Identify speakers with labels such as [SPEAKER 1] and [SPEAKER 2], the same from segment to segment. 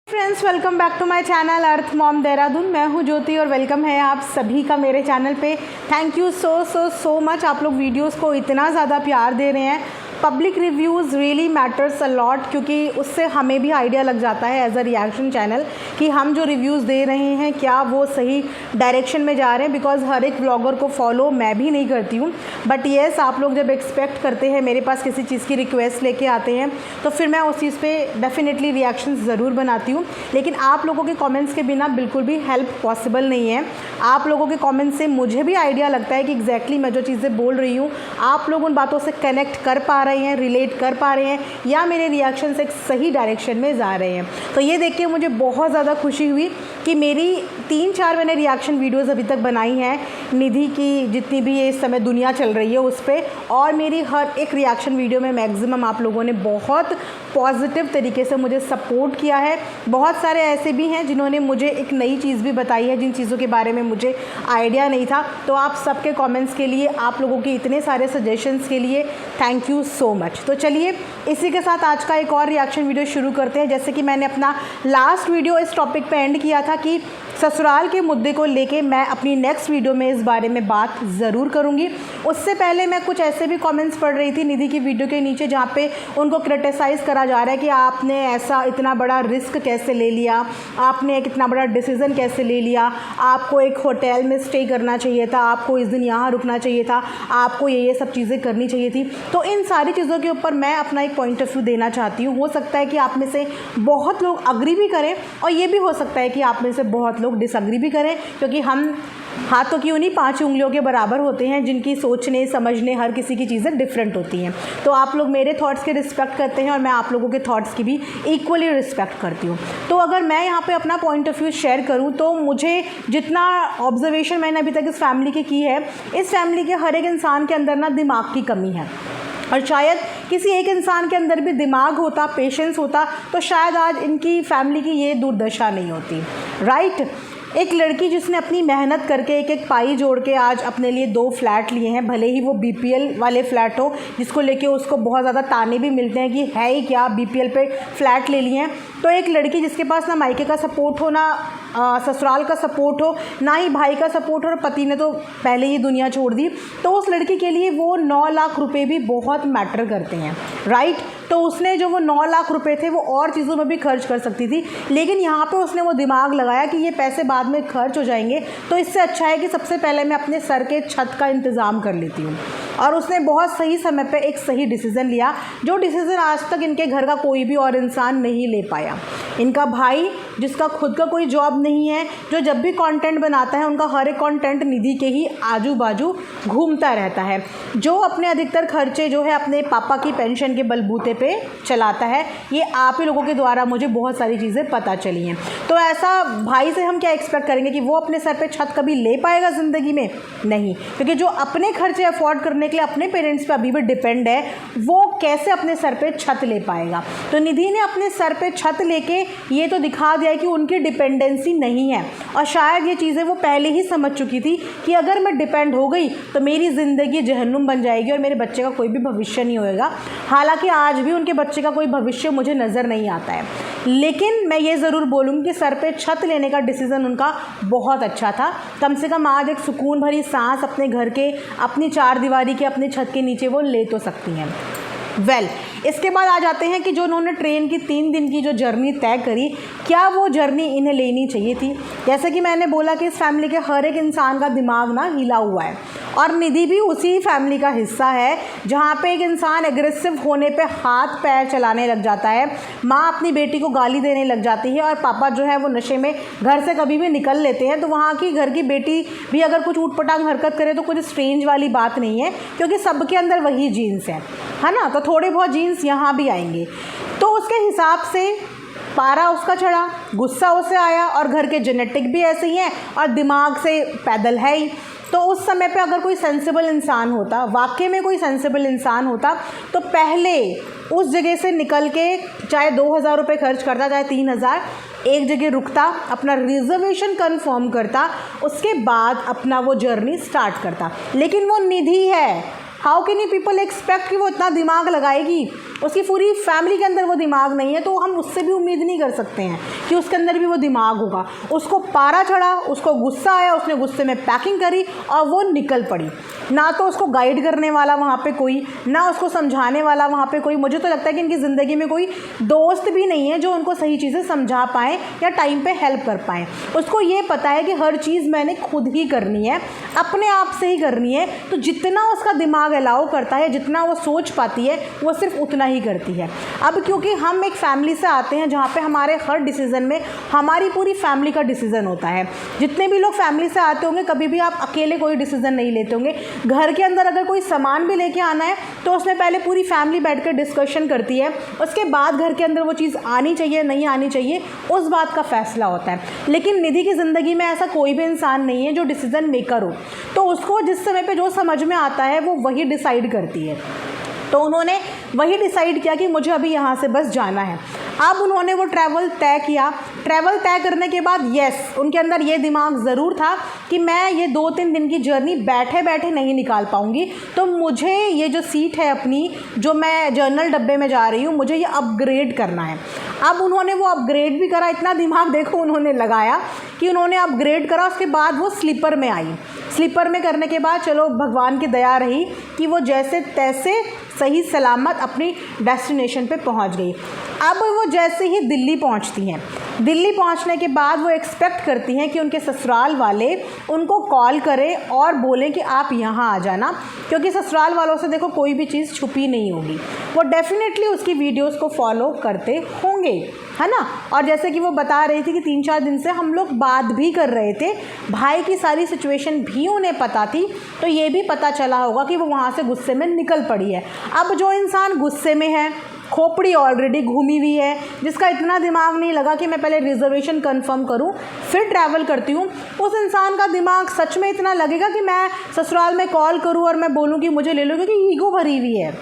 [SPEAKER 1] Friends, welcome back to my channel Earth Mom Dehradun. मैं हूं ज्योति और वेलकम है आप सभी का मेरे चैनल पे। Thank you so much. आप लोग वीडियोस को इतना ज़्यादा प्यार दे रहे हैं। Public reviews really matters a lot, क्योंकि उससे हमें भी आइडिया लग जाता है एज अ रिएक्शन चैनल कि हम जो रिव्यूज़ दे रहे हैं क्या वो सही डायरेक्शन में जा रहे हैं। बिकॉज हर एक व्लॉगर को फॉलो मैं भी नहीं करती हूँ, बट येस, आप लोग जब एक्सपेक्ट करते हैं, मेरे पास किसी चीज़ की रिक्वेस्ट लेके आते हैं, तो फिर मैं उस चीज़ पे डेफिनेटली रिएक्शंस ज़रूर बनाती हूँ। लेकिन आप लोगों के कमेंट्स के बिना बिल्कुल भी हेल्प पॉसिबल नहीं है। आप लोगों के कमेंट्स से मुझे भी आइडिया लगता है कि एग्जैक्टली मैं जो चीज़ें बोल रही हूँ आप लोग उन बातों से कनेक्ट कर पा रहे हैं, रिलेट कर पा रहे हैं, या मेरे रिएक्शंस एक सही डायरेक्शन में जा रहे हैं। तो ये देख के मुझे बहुत ज़्यादा खुशी हुई कि मेरी 3-4 मैंने रिएक्शन वीडियोज़ अभी तक बनाई हैं निधि की, जितनी भी ये इस समय दुनिया चल रही है उस पर, और मेरी हर एक रिएक्शन वीडियो में मैक्सिमम आप लोगों ने बहुत पॉजिटिव तरीके से मुझे सपोर्ट किया है। बहुत सारे ऐसे भी हैं जिन्होंने मुझे एक नई चीज़ भी बताई है, जिन चीज़ों के बारे में मुझे आइडिया नहीं था। तो आप सबके कमेंट्स के लिए, आप लोगों के इतने सारे सजेशंस के लिए थैंक यू सो मच। तो चलिए इसी के साथ आज का एक और रिएक्शन वीडियो शुरू करते हैं। जैसे कि मैंने अपना लास्ट वीडियो इस टॉपिक पे एंड किया था कि ससुराल के मुद्दे को लेके मैं अपनी नेक्स्ट वीडियो में इस बारे में बात ज़रूर करूँगी। उससे पहले मैं कुछ ऐसे भी कमेंट्स पढ़ रही थी निधि की वीडियो के नीचे, जहाँ पे उनको क्रिटिसाइज़ करा जा रहा है कि आपने ऐसा इतना बड़ा रिस्क कैसे ले लिया, आपने एक इतना बड़ा डिसीज़न कैसे ले लिया, आपको एक होटल में स्टे करना चाहिए था, आपको इस दिन यहाँ रुकना चाहिए था, आपको ये सब चीज़ें करनी चाहिए थी। तो इन सारी चीज़ों के ऊपर मैं अपना एक पॉइंट ऑफ व्यू देना चाहती हूँ। हो सकता है कि आप में से बहुत लोग अग्री भी करें, और ये भी हो सकता है कि आप में से बहुत लोग डिसअग्री भी करें, क्योंकि हम हाथों की उन्हीं 5 उंगलियों के बराबर होते हैं, जिनकी सोचने समझने हर किसी की चीज़ें डिफरेंट होती हैं। तो आप लोग मेरे थॉट्स के रिस्पेक्ट करते हैं और मैं आप लोगों के थॉट्स की भी इक्वली रिस्पेक्ट करती हूँ। तो अगर मैं यहाँ पे अपना पॉइंट ऑफ व्यू शेयर करूँ, तो मुझे जितना ऑब्जर्वेशन मैंने अभी तक इस फैमिली की है, इस फैमिली के हर एक इंसान के अंदर ना दिमाग की कमी है। और शायद किसी एक इंसान के अंदर भी दिमाग होता, पेशेंस होता, तो शायद आज इनकी फैमिली की ये दुर्दशा नहीं होती। राइट? एक लड़की जिसने अपनी मेहनत करके एक एक पाई जोड़ के आज अपने लिए 2 फ्लैट लिए हैं, भले ही वो बीपीएल वाले फ्लैट हो, जिसको लेके उसको बहुत ज़्यादा ताने भी मिलते हैं कि है ही क्या, बीपीएल पे फ्लैट ले लिए हैं। तो एक लड़की जिसके पास ना मायके का सपोर्ट हो, ना ससुराल का सपोर्ट हो, ना ही भाई का सपोर्ट हो, और पति ने तो पहले ही दुनिया छोड़ दी, तो उस लड़की के लिए वो 9 लाख रुपये भी बहुत मैटर करते हैं। राइट? तो उसने जो वो 9 लाख रुपए थे वो और चीज़ों में भी खर्च कर सकती थी, लेकिन यहाँ पे उसने वो दिमाग लगाया कि ये पैसे बाद में खर्च हो जाएंगे, तो इससे अच्छा है कि सबसे पहले मैं अपने सर के छत का इंतज़ाम कर लेती हूँ। और उसने बहुत सही समय पे एक सही डिसीज़न लिया, जो डिसीज़न आज तक इनके घर का कोई भी और इंसान नहीं ले पाया। इनका भाई, जिसका खुद का कोई जॉब नहीं है, जो जब भी कंटेंट बनाता है उनका हर एक कंटेंट निधि के ही आजू बाजू घूमता रहता है, जो अपने अधिकतर खर्चे जो है अपने पापा की पेंशन के बलबूते पे चलाता है। ये आप ही लोगों के द्वारा मुझे बहुत सारी चीज़ें पता चली हैं। तो ऐसा भाई से हम क्या एक्सपेक्ट करेंगे कि वो अपने सर पे छत कभी ले पाएगा ज़िंदगी में? नहीं, क्योंकि जो अपने खर्चे अफोर्ड करने के लिए अपने पेरेंट्स पे अभी भी डिपेंड है, वो कैसे अपने सर पे छत ले पाएगा? तो निधि ने अपने सर पे छत लेके ये तो दिखा दिया कि उनकी डिपेंडेंसी नहीं है, और शायद ये चीज़ें वो पहले ही समझ चुकी थी कि अगर मैं डिपेंड हो गई तो मेरी ज़िंदगी जहन्नुम बन जाएगी और मेरे बच्चे का कोई भी भविष्य नहीं होएगा। हालांकि आज भी उनके बच्चे का कोई भविष्य मुझे नज़र नहीं आता है, लेकिन मैं ये ज़रूर बोलूँगी कि सर पे छत लेने का डिसीज़न उनका बहुत अच्छा था। कम से कम आज एक सुकून भरी सांस अपने घर के, अपनी 4 दीवारी के, अपने छत के नीचे वो ले तो सकती हैं। इसके बाद आ जाते हैं कि जो उन्होंने ट्रेन की 3 दिन की जो जर्नी तय करी, क्या वो जर्नी इन्हें लेनी चाहिए थी? जैसे कि मैंने बोला कि इस फैमिली के हर एक इंसान का दिमाग ना हिला हुआ है, और निधि भी उसी फैमिली का हिस्सा है, जहाँ पे एक इंसान एग्रेसिव होने पे हाथ पैर चलाने लग जाता है, माँ अपनी बेटी को गाली देने लग जाती है, और पापा जो है वो नशे में घर से कभी भी निकल लेते हैं। तो वहाँ की घर की बेटी भी अगर कुछ ऊटपटांग हरकत करे तो कुछ स्ट्रेंज वाली बात नहीं है, क्योंकि सबके अंदर वही जीन्स है ना? तो थोड़े बहुत जीन्स यहाँ भी आएंगे। तो उसके हिसाब से पारा उसका चढ़ा, गुस्सा उसे आया, और घर के जेनेटिक भी ऐसे ही हैं, और दिमाग से पैदल है ही। तो उस समय पे अगर कोई सेंसिबल इंसान होता, वाकई में कोई सेंसिबल इंसान होता, तो पहले उस जगह से निकल के चाहे 2000 रुपये खर्च करता, चाहे 3000, एक जगह रुकता, अपना रिजर्वेशन कंफर्म करता, उसके बाद अपना वो जर्नी स्टार्ट करता। लेकिन वो निधि है, how can you people expect कि वो इतना दिमाग लगाएगी, उसकी पूरी फैमिली के अंदर वो दिमाग नहीं है, तो हम उससे भी उम्मीद नहीं कर सकते हैं कि उसके अंदर भी वो दिमाग होगा। उसको पारा चढ़ा, उसको गुस्सा आया, उसने गुस्से में पैकिंग करी और वो निकल पड़ी। ना तो उसको गाइड करने वाला वहाँ पे कोई, ना उसको समझाने वाला वहाँ पे कोई। मुझे तो लगता है कि इनकी ज़िंदगी में कोई दोस्त भी नहीं है जो उनको सही चीज़ें समझा पाएँ या टाइम पे हेल्प कर पाएँ। उसको ये पता है कि हर चीज़ मैंने खुद ही करनी है, अपने आप से ही करनी है। तो जितना उसका दिमाग अलाउ करता है, जितना वो सोच पाती है, वो सिर्फ उतना ही करती है। अब क्योंकि हम एक फैमिली से आते हैं जहाँ पे हमारे हर डिसीज़न में हमारी पूरी फैमिली का डिसीज़न होता है। जितने भी लोग फैमिली से आते होंगे, कभी भी आप अकेले कोई डिसीज़न नहीं लेते होंगे। घर के अंदर अगर कोई सामान भी लेके आना है तो उसमें पहले पूरी फैमिली बैठकर डिस्कशन करती है, उसके बाद घर के अंदर वो चीज़ आनी चाहिए नहीं आनी चाहिए उस बात का फैसला होता है। लेकिन निधि की ज़िंदगी में ऐसा कोई भी इंसान नहीं है जो डिसीज़न मेकर हो, तो उसको जिस समय पे जो समझ में आता है वो वही डिसाइड करती है। तो उन्होंने वही डिसाइड किया कि मुझे अभी यहाँ से बस जाना है। अब उन्होंने वो ट्रैवल तय किया। ट्रैवल तय करने के बाद येस, उनके अंदर ये दिमाग ज़रूर था कि मैं ये 2-3 दिन की जर्नी बैठे बैठे नहीं निकाल पाऊँगी, तो मुझे ये जो सीट है अपनी, जो मैं जर्नल डब्बे में जा रही हूँ, मुझे ये अपग्रेड करना है। अब उन्होंने वो अपग्रेड भी करा। इतना दिमाग देखो उन्होंने लगाया कि उन्होंने अपग्रेड करा। उसके बाद वो स्लीपर में आई। स्लीपर में करने के बाद चलो भगवान की दया रही कि वो जैसे तैसे सही सलामत अपनी डेस्टिनेशन पे पहुंच गई। अब वो जैसे ही दिल्ली पहुंचती हैं, दिल्ली पहुंचने के बाद वो एक्सपेक्ट करती हैं कि उनके ससुराल वाले उनको कॉल करें और बोलें कि आप यहाँ आ जाना, क्योंकि ससुराल वालों से देखो कोई भी चीज़ छुपी नहीं होगी। वो डेफिनेटली उसकी वीडियोस को फॉलो करते होंगे, है ना। और जैसे कि वो बता रही थी कि 3-4 दिन से हम लोग बात भी कर रहे थे, भाई की सारी सिचुएशन भी उन्हें पता थी, तो ये भी पता चला होगा कि वो वहाँ से गुस्से में निकल पड़ी है। अब जो इंसान गुस्से में है, खोपड़ी ऑलरेडी घूमी हुई है, जिसका इतना दिमाग नहीं लगा कि मैं पहले रिजर्वेशन कंफर्म करूं फिर ट्रैवल करती हूं, उस इंसान का दिमाग सच में इतना लगेगा कि मैं ससुराल में कॉल करूं और मैं बोलूं कि मुझे ले लो, क्योंकि ईगो भरी हुई है।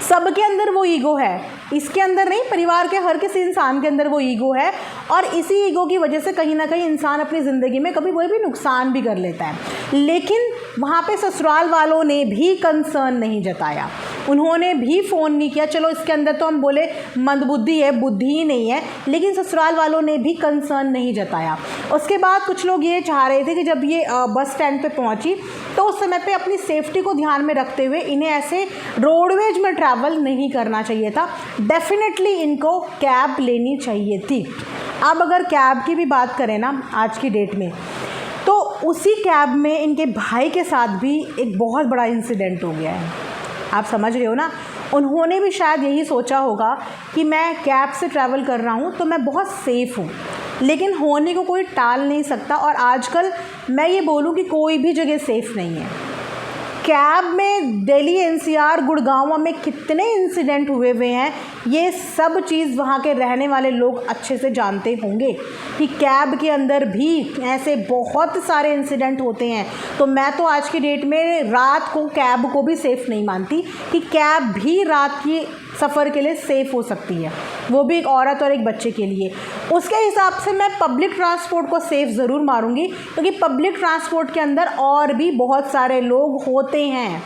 [SPEAKER 1] सबके अंदर वो ईगो है, इसके अंदर नहीं, परिवार के हर किसी इंसान के अंदर वो ईगो है। और इसी ईगो की वजह से कहीं ना कहीं इंसान अपनी ज़िंदगी में कभी कोई भी नुकसान भी कर लेता है। लेकिन वहाँ पे ससुराल वालों ने भी कंसर्न नहीं जताया, उन्होंने भी फ़ोन नहीं किया। चलो इसके अंदर तो हम बोले मंदबुद्धि है, बुद्धि ही नहीं है, लेकिन ससुराल वालों ने भी कंसर्न नहीं जताया। उसके बाद कुछ लोग ये चाह रहे थे कि जब ये बस स्टैंड पे पहुंची तो उस समय पे अपनी सेफ्टी को ध्यान में रखते हुए इन्हें ऐसे रोडवेज में ट्रैवल नहीं करना चाहिए था, डेफिनेटली इनको कैब लेनी चाहिए थी। अब अगर कैब की भी बात करें ना आज की डेट में, तो उसी कैब में इनके भाई के साथ भी एक बहुत बड़ा इंसिडेंट हो गया है। आप समझ रहे हो ना, उन्होंने भी शायद यही सोचा होगा कि मैं कैब से ट्रैवल कर रहा हूँ तो मैं बहुत सेफ़ हूँ, लेकिन होने को कोई टाल नहीं सकता। और आजकल मैं ये बोलूँ कि कोई भी जगह सेफ़ नहीं है। कैब में दिल्ली एनसीआर गुड़गांव में कितने इंसिडेंट हुए हैं, ये सब चीज़ वहाँ के रहने वाले लोग अच्छे से जानते होंगे कि कैब के अंदर भी ऐसे बहुत सारे इंसिडेंट होते हैं। तो मैं तो आज की डेट में रात को कैब को भी सेफ़ नहीं मानती कि कैब भी रात की सफ़र के लिए सेफ़ हो सकती है, वो भी एक औरत और एक बच्चे के लिए। उसके हिसाब से मैं पब्लिक ट्रांसपोर्ट को सेफ़ ज़रूर मारूंगी, क्योंकि पब्लिक ट्रांसपोर्ट के अंदर और भी बहुत सारे लोग होते हैं,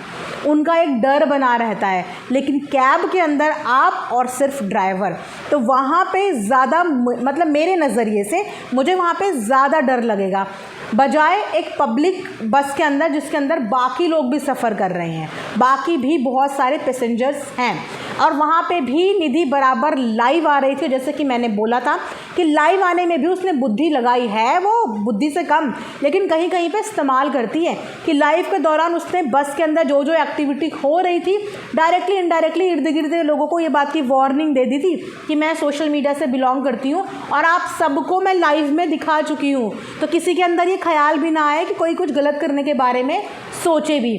[SPEAKER 1] उनका एक डर बना रहता है। लेकिन कैब के अंदर आप और सिर्फ ड्राइवर, तो वहाँ पे ज़्यादा, मतलब मेरे नज़रिए से मुझे वहाँ पे ज़्यादा डर लगेगा बजाय एक पब्लिक बस के अंदर जिसके अंदर बाकी लोग भी सफ़र कर रहे हैं, बाकी भी बहुत सारे पैसेंजर्स हैं। और वहाँ पे भी निधि बराबर लाइव आ रही थी, जैसे कि मैंने बोला था कि लाइव आने में भी उसने बुद्धि लगाई है, वो बुद्धि से कम लेकिन कहीं कहीं पे इस्तेमाल करती है कि लाइव के दौरान उसने बस के अंदर जो जो एक्टिविटी हो रही थी डायरेक्टली इनडायरेक्टली इर्द गिर्द लोगों को ये बात की वार्निंग दे दी थी कि मैं सोशल मीडिया से बिलोंग करती हूँ और आप सबको मैं लाइव में दिखा चुकी हूँ, तो किसी के अंदर ये ख्याल भी ना आए कि कोई कुछ गलत करने के बारे में सोचे भी।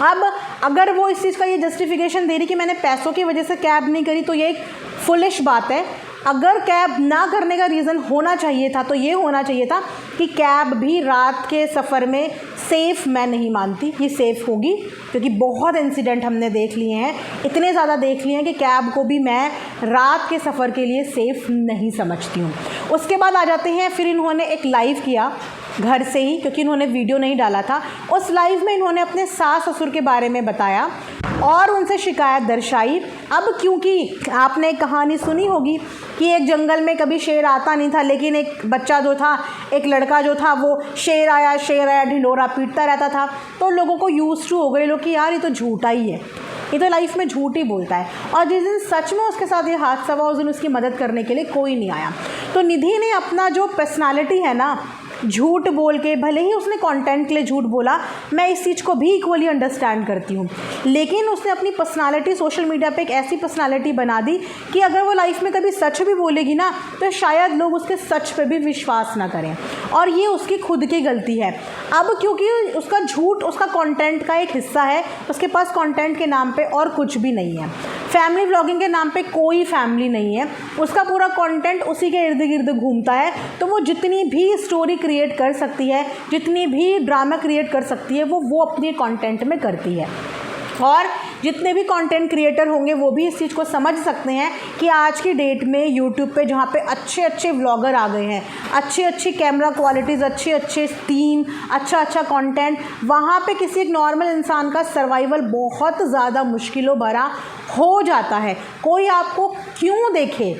[SPEAKER 1] अब अगर वो इस चीज़ का ये जस्टिफिकेशन दे रही कि मैंने पैसों की वजह से कैब नहीं करी, तो ये एक फुलिश बात है। अगर कैब ना करने का रीज़न होना चाहिए था तो ये होना चाहिए था कि कैब भी रात के सफ़र में सेफ़ मैं नहीं मानती कि सेफ़ होगी, क्योंकि बहुत इंसिडेंट हमने देख लिए हैं, इतने ज़्यादा देख लिए हैं कि कैब को भी मैं रात के सफ़र के लिए सेफ़ नहीं समझती हूँ। उसके बाद आ जाते हैं, फिर इन्होंने एक लाइव किया घर से ही, क्योंकि इन्होंने वीडियो नहीं डाला था। उस लाइव में इन्होंने अपने सास ससुर के बारे में बताया और उनसे शिकायत दर्शाई। अब क्योंकि आपने एक कहानी सुनी होगी कि एक जंगल में कभी शेर आता नहीं था, लेकिन एक बच्चा जो था, एक लड़का जो था, वो शेर आया ढिंढोरा पीटता रहता था। तो लोगों को यूज टू हो गए लोग कि यार ये तो झूठा ही है, ये तो लाइफ में झूठ ही बोलता है। और जिस दिन सच में उसके साथ ये हादसा हुआ, उस दिन उसकी मदद करने के लिए कोई नहीं आया। तो निधि ने अपना जो पर्सनालिटी है ना, झूठ बोल के, भले ही उसने कंटेंट के लिए झूठ बोला, मैं इस चीज़ को भी इक्वली अंडरस्टैंड करती हूँ, लेकिन उसने अपनी पर्सनालिटी सोशल मीडिया पे एक ऐसी पर्सनालिटी बना दी कि अगर वो लाइफ में कभी सच भी बोलेगी ना, तो शायद लोग उसके सच पे भी विश्वास ना करें, और ये उसकी खुद की गलती है। अब क्योंकि उसका झूठ उसका कंटेंट का एक हिस्सा है, उसके पास कंटेंट के नाम पे और कुछ भी नहीं है, फैमिली व्लॉगिंग के नाम पे कोई फैमिली नहीं है, उसका पूरा कंटेंट उसी के इर्द गिर्द घूमता है। तो वो जितनी भी स्टोरी क्रिएट कर सकती है, जितनी भी ड्रामा क्रिएट कर सकती है, वो अपने कंटेंट में करती है। और जितने भी कंटेंट क्रिएटर होंगे वो भी इस चीज़ को समझ सकते हैं कि आज की डेट में यूट्यूब पे जहाँ पे अच्छे अच्छे व्लॉगर आ गए हैं, अच्छी अच्छी कैमरा क्वालिटीज़, अच्छे अच्छे थीम, अच्छा कंटेंट, वहाँ पे किसी एक नॉर्मल इंसान का सर्वाइवल बहुत ज़्यादा मुश्किलों भरा हो जाता है। कोई आपको क्यों देखे,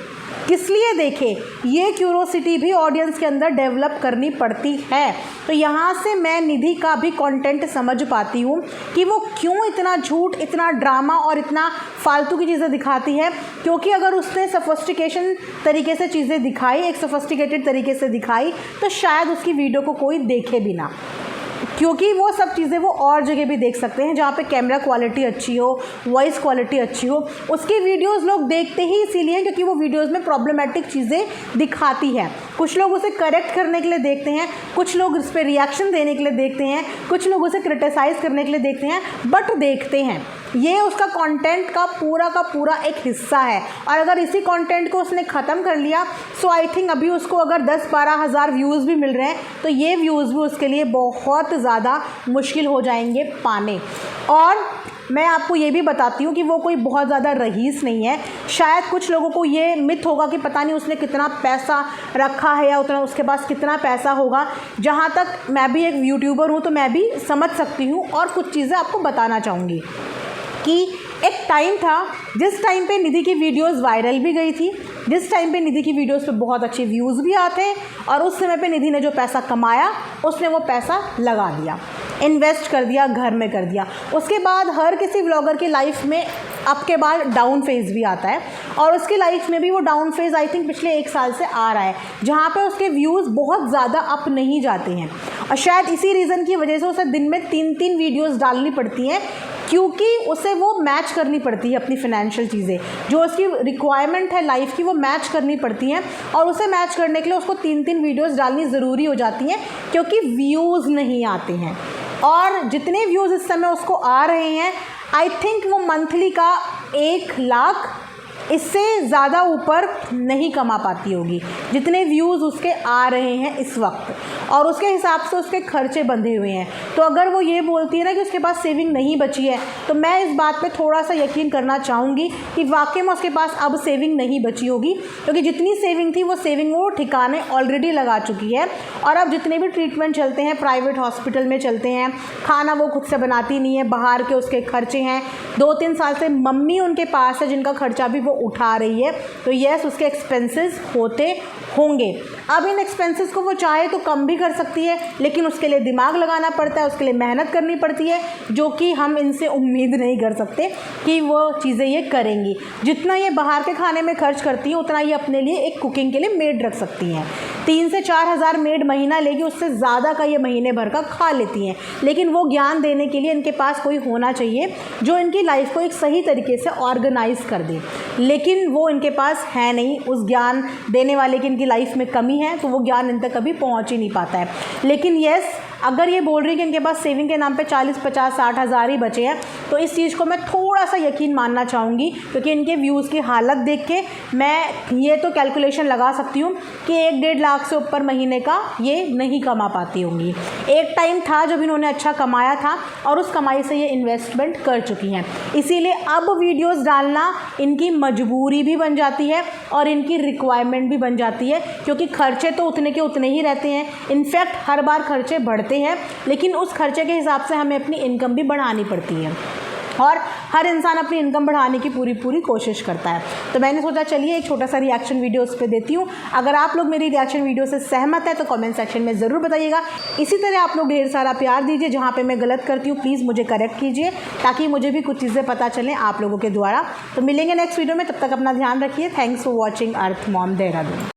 [SPEAKER 1] किस लिए देखे, ये क्यूरोसिटी भी ऑडियंस के अंदर डेवलप करनी पड़ती है। तो यहाँ से मैं निधि का भी कंटेंट समझ पाती हूँ कि वो क्यों इतना झूठ, इतना ड्रामा और इतना फालतू की चीज़ें दिखाती है। क्योंकि अगर उसने सफिस्टिकेशन तरीके से चीज़ें दिखाई, एक सफिस्टिकेटेड तरीके से दिखाई, तो शायद उसकी वीडियो को कोई देखे भी ना, क्योंकि वो सब चीज़ें वो और जगह भी देख सकते हैं जहाँ पे कैमरा क्वालिटी अच्छी हो, वॉइस क्वालिटी अच्छी हो। उसकी वीडियोस लोग देखते ही इसीलिए क्योंकि वो वीडियोस में प्रॉब्लमेटिक चीज़ें दिखाती है। कुछ लोग उसे करेक्ट करने के लिए देखते हैं, कुछ लोग उस पर रिएक्शन देने के लिए देखते हैं, कुछ लोग उसे क्रिटिसाइज़ करने के लिए देखते हैं, बट देखते हैं। ये उसका कंटेंट का पूरा एक हिस्सा है। और अगर इसी कंटेंट को उसने ख़त्म कर लिया, सो आई थिंक अभी उसको अगर 10-12 हज़ार व्यूज़ भी मिल रहे हैं, तो ये व्यूज़ भी उसके लिए बहुत ज़्यादा मुश्किल हो जाएंगे पाने। और मैं आपको ये भी बताती हूँ कि वो कोई बहुत ज़्यादा रईस नहीं है। शायद कुछ लोगों को ये मिथ होगा कि पता नहीं उसने कितना पैसा रखा है या उतना उसके पास कितना पैसा होगा। जहाँ तक मैं भी एक यूट्यूबर हूँ तो मैं भी समझ सकती हूँ और कुछ चीज़ें आपको बताना चाहूँगी कि एक टाइम था जिस टाइम पे निधि की वीडियोस वायरल भी गई थी, जिस टाइम पे निधि की वीडियोस पे बहुत अच्छे व्यूज़ भी आते हैं, और उस समय पे निधि ने जो पैसा कमाया उसने वो पैसा लगा दिया, इन्वेस्ट कर दिया, घर में कर दिया। उसके बाद हर किसी व्लॉगर की लाइफ में अप के बाद डाउन फेज़ भी आता है, और उसकी लाइफ में भी वो डाउन फेज़ आई थिंक पिछले 1 साल से आ रहा है, जहाँ पे उसके व्यूज़ बहुत ज़्यादा अप नहीं जाते हैं। और शायद इसी रीज़न की वजह से उसे दिन में 3-3 वीडियोज़ डालनी पड़ती हैं, क्योंकि उसे वो मैच करनी पड़ती है अपनी फाइनेंशियल चीज़ें, जो उसकी रिक्वायरमेंट है लाइफ की, वो मैच करनी पड़ती हैं। और उसे मैच करने के लिए उसको 3-3 वीडियोज़ डालनी ज़रूरी हो जाती हैं, क्योंकि व्यूज़ नहीं आते हैं। और जितने व्यूज़ इस समय उसको आ रहे हैं, आई थिंक वो मंथली का 1 लाख, इससे ज़्यादा ऊपर नहीं कमा पाती होगी जितने व्यूज़ उसके आ रहे हैं इस वक्त, और उसके हिसाब से उसके खर्चे बंधे हुए हैं। तो अगर वो ये बोलती है ना कि उसके पास सेविंग नहीं बची है, तो मैं इस बात पे थोड़ा सा यकीन करना चाहूँगी कि वाकई में उसके पास अब सेविंग नहीं बची होगी, क्योंकि जितनी सेविंग थी वो सेविंग वो ठिकाने ऑलरेडी लगा चुकी है। और अब जितने भी ट्रीटमेंट चलते हैं, प्राइवेट हॉस्पिटल में चलते हैं, खाना वो खुद से बनाती नहीं है, बाहर के उसके खर्चे हैं। 2-3 साल से मम्मी उनके पास है जिनका खर्चा भी वो उठा रही है, तो यस उसके एक्सपेंसेस होते होंगे। अब इन एक्सपेंसेस को वो चाहे तो कम भी कर सकती है, लेकिन उसके लिए दिमाग लगाना पड़ता है, उसके लिए मेहनत करनी पड़ती है, जो कि हम इनसे उम्मीद नहीं कर सकते कि वो चीज़ें ये करेंगी। जितना ये बाहर के खाने में खर्च करती हैं, उतना ये अपने लिए एक कुकिंग के लिए मेड रख सकती हैं। 3 से 4 हज़ार मेड महीना लेगी, उससे ज़्यादा का ये महीने भर का खा लेती हैं। लेकिन वो ज्ञान देने के लिए इनके पास कोई होना चाहिए जो इनकी लाइफ को एक सही तरीके से ऑर्गेनाइज कर दे, लेकिन वो इनके पास है नहीं। उस ज्ञान देने वाले की इनकी लाइफ में कमी है, तो वो ज्ञान इन तक कभी पहुँच ही नहीं पाता है। लेकिन यस, अगर ये बोल रही है कि इनके पास सेविंग के नाम पे 40, 50, 60 हज़ार ही बचे हैं, तो इस चीज़ को मैं थोड़ा सा यकीन मानना चाहूँगी, क्योंकि इनके व्यूज़ की हालत देख के मैं ये तो कैलकुलेशन लगा सकती हूँ कि 1-1.5 लाख से ऊपर महीने का ये नहीं कमा पाती होंगी। एक टाइम था जब इन्होंने अच्छा कमाया था और उस कमाई से ये इन्वेस्टमेंट कर चुकी हैं, इसीलिए अब वीडियोज़ डालना इनकी मजबूरी भी बन जाती है और इनकी रिक्वायरमेंट भी बन जाती है, क्योंकि खर्चे तो उतने के उतने ही रहते हैं। इनफैक्ट हर बार खर्चे बढ़ते हैं, लेकिन उस खर्चे के हिसाब से हमें अपनी इनकम भी बढ़ानी पड़ती है और हर इंसान अपनी इनकम बढ़ाने की पूरी कोशिश करता है। तो मैंने सोचा चलिए एक छोटा सा रिएक्शन वीडियो उस पर देती हूँ। अगर आप लोग मेरी रिएक्शन वीडियो से सहमत है तो कमेंट सेक्शन में ज़रूर बताइएगा। इसी तरह आप लोग ढेर सारा प्यार दीजिए, जहाँ पे मैं गलत करती हूँ प्लीज़ मुझे करेक्ट कीजिए, ताकि मुझे भी कुछ चीज़ें पता चलें आप लोगों के द्वारा। तो मिलेंगे नेक्स्ट वीडियो में, तब तक अपना ध्यान रखिए। Thanks for watching earth Mom Dehradun.